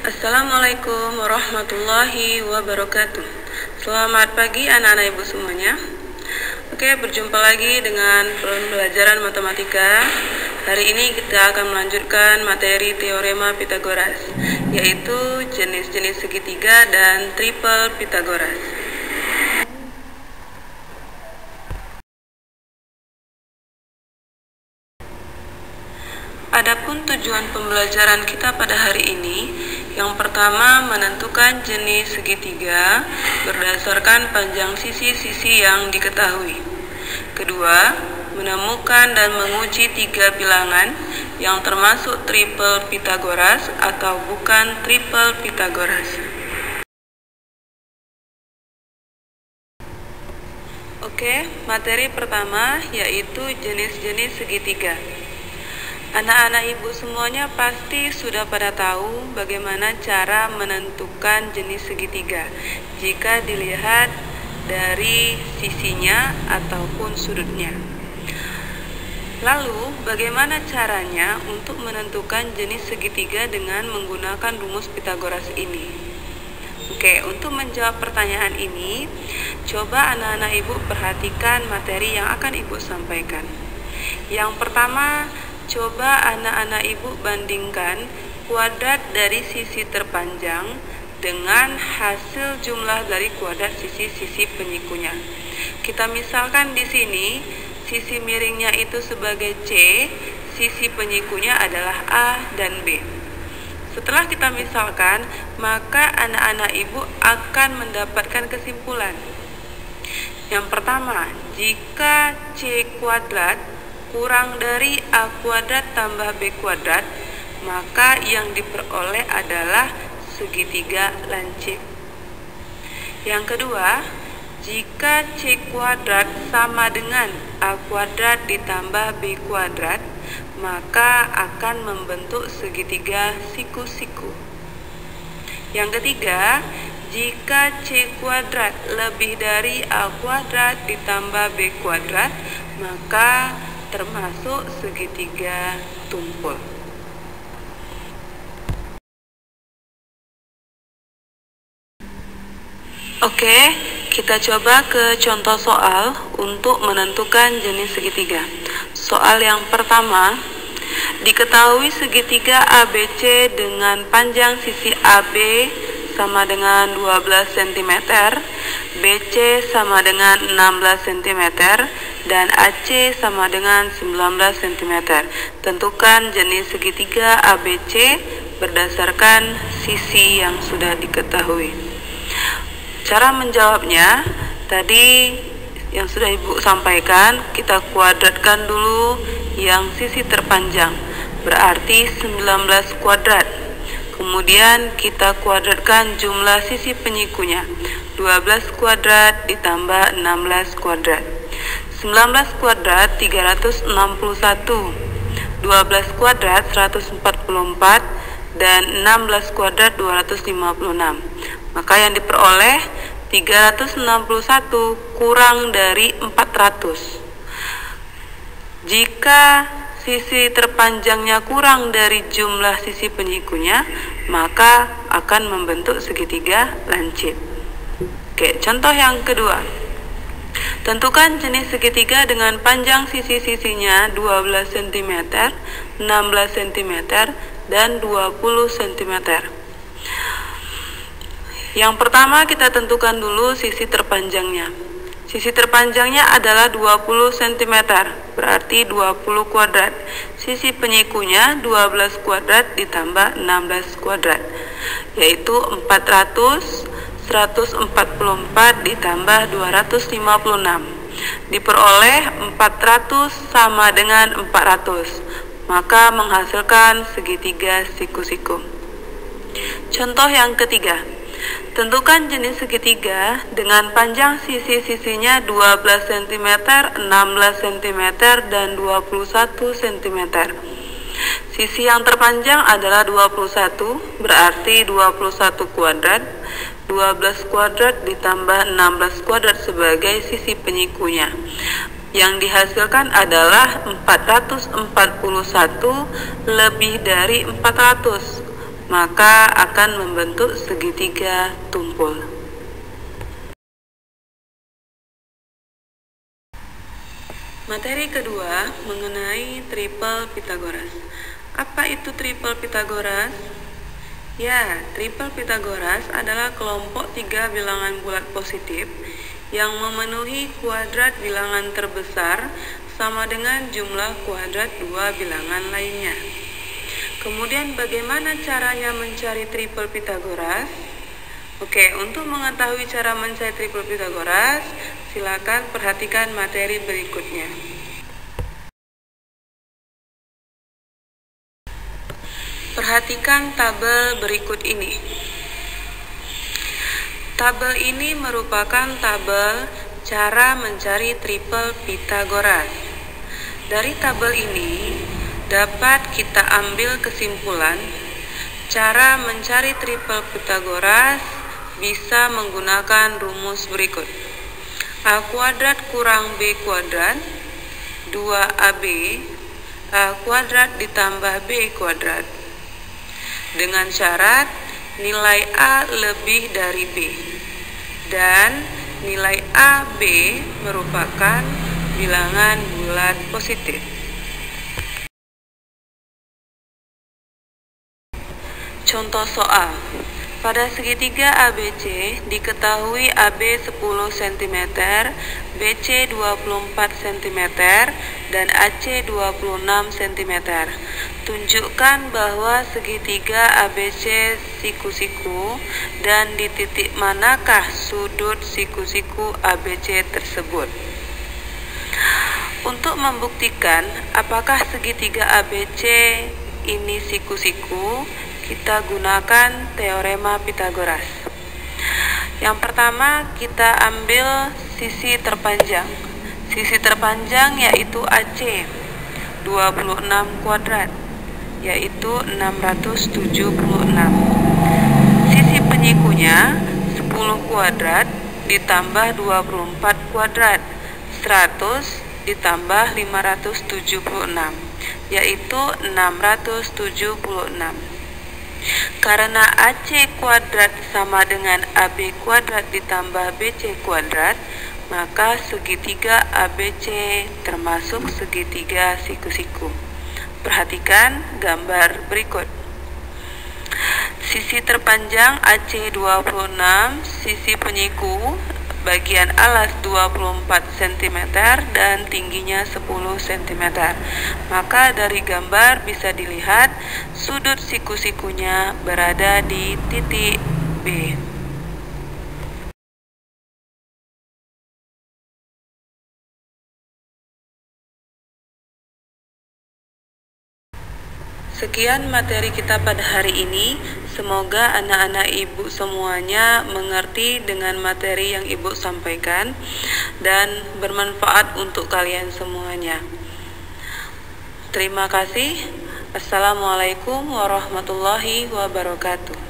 Assalamualaikum warahmatullahi wabarakatuh. Selamat pagi anak-anak ibu semuanya. Oke, berjumpa lagi dengan pembelajaran matematika. Hari ini kita akan melanjutkan materi teorema Pythagoras, yaitu jenis-jenis segitiga dan triple Pythagoras. Adapun tujuan pembelajaran kita pada hari ini, yang pertama menentukan jenis segitiga berdasarkan panjang sisi-sisi yang diketahui. Kedua, menemukan dan menguji 3 bilangan yang termasuk triple Pythagoras atau bukan triple Pythagoras. Oke, materi pertama yaitu jenis-jenis segitiga. Anak-anak ibu semuanya pasti sudah pada tahu bagaimana cara menentukan jenis segitiga jika dilihat dari sisinya ataupun sudutnya. Lalu, bagaimana caranya untuk menentukan jenis segitiga dengan menggunakan rumus Pythagoras ini? Oke, untuk menjawab pertanyaan ini, coba anak-anak ibu perhatikan materi yang akan ibu sampaikan. Yang pertama, coba anak-anak ibu bandingkan kuadrat dari sisi terpanjang dengan hasil jumlah dari kuadrat sisi-sisi penyikunya. Kita misalkan di sini, sisi miringnya itu sebagai C, sisi penyikunya adalah A dan B. Setelah kita misalkan, maka anak-anak ibu akan mendapatkan kesimpulan. Yang pertama, jika C kuadrat kurang dari A kuadrat tambah B kuadrat, maka yang diperoleh adalah segitiga lancip. Yang kedua, jika C kuadrat sama dengan A kuadrat ditambah B kuadrat, maka akan membentuk segitiga siku-siku. Yang ketiga, jika C kuadrat lebih dari A kuadrat ditambah B kuadrat, maka termasuk segitiga tumpul. Oke, kita coba ke contoh soal untuk menentukan jenis segitiga. Soal yang pertama, diketahui segitiga ABC dengan panjang sisi AB sama dengan 12 cm, BC sama dengan 16 cm, dan AC sama dengan 19 cm. Tentukan jenis segitiga ABC berdasarkan sisi yang sudah diketahui. Cara menjawabnya, tadi yang sudah ibu sampaikan, kita kuadratkan dulu yang sisi terpanjang, berarti 19 kuadrat. Kemudian kita kuadratkan jumlah sisi penyikunya, 12 kuadrat ditambah 16 kuadrat. 19 kuadrat 361, 12 kuadrat 144, dan 16 kuadrat 256. Maka yang diperoleh 361 kurang dari 400. Jika sisi terpanjangnya kurang dari jumlah sisi penyikunya, maka akan membentuk segitiga lancip. Oke, contoh yang kedua. Tentukan jenis segitiga dengan panjang sisi-sisinya 12 cm, 16 cm, dan 20 cm. Yang pertama kita tentukan dulu sisi terpanjangnya. Sisi terpanjangnya adalah 20 cm, berarti 20 kuadrat. Sisi penyikunya 12 kuadrat ditambah 16 kuadrat, yaitu 400, 144 ditambah 256. Diperoleh 400 sama dengan 400, maka menghasilkan segitiga siku-siku. Contoh yang ketiga. Tentukan jenis segitiga dengan panjang sisi-sisinya 12 cm, 16 cm, dan 21 cm. Sisi yang terpanjang adalah 21, berarti 21 kuadrat. 12 kuadrat ditambah 16 kuadrat sebagai sisi penyikunya. Yang dihasilkan adalah 441 lebih dari 400. maka akan membentuk segitiga tumpul. Materi kedua mengenai triple Pythagoras. Apa itu triple Pythagoras? Ya, triple Pythagoras adalah kelompok 3 bilangan bulat positif yang memenuhi kuadrat bilangan terbesar sama dengan jumlah kuadrat 2 bilangan lainnya. Kemudian bagaimana caranya mencari triple Pythagoras? Oke, untuk mengetahui cara mencari triple Pythagoras, silakan perhatikan materi berikutnya. Perhatikan tabel berikut ini. Tabel ini merupakan tabel cara mencari triple Pythagoras. Dari tabel ini dapat kita ambil kesimpulan cara mencari triple Pythagoras bisa menggunakan rumus berikut. A kuadrat kurang B kuadrat 2AB A kuadrat ditambah B kuadrat, dengan syarat nilai A lebih dari B dan nilai AB merupakan bilangan bulat positif. Contoh soal. Pada segitiga ABC diketahui AB 10 cm, BC 24 cm, dan AC 26 cm. Tunjukkan bahwa segitiga ABC siku-siku dan di titik manakah sudut siku-siku ABC tersebut. Untuk membuktikan apakah segitiga ABC ini siku-siku, kita gunakan teorema Pythagoras. Yang pertama, kita ambil sisi terpanjang. Sisi terpanjang yaitu AC 26 kuadrat, yaitu 676. Sisi penyikunya 10 kuadrat ditambah 24 kuadrat, 100 ditambah 576, yaitu 676. Karena AC kuadrat sama dengan AB kuadrat ditambah BC kuadrat, maka segitiga ABC termasuk segitiga siku-siku. Perhatikan gambar berikut. Sisi terpanjang AC 26, sisi penyiku bagian alas 24 cm dan tingginya 10 cm. Maka dari gambar bisa dilihat sudut siku-sikunya berada di titik B. Sekian materi kita pada hari ini. Semoga anak-anak ibu semuanya mengerti dengan materi yang ibu sampaikan dan bermanfaat untuk kalian semuanya. Terima kasih. Assalamualaikum warahmatullahi wabarakatuh.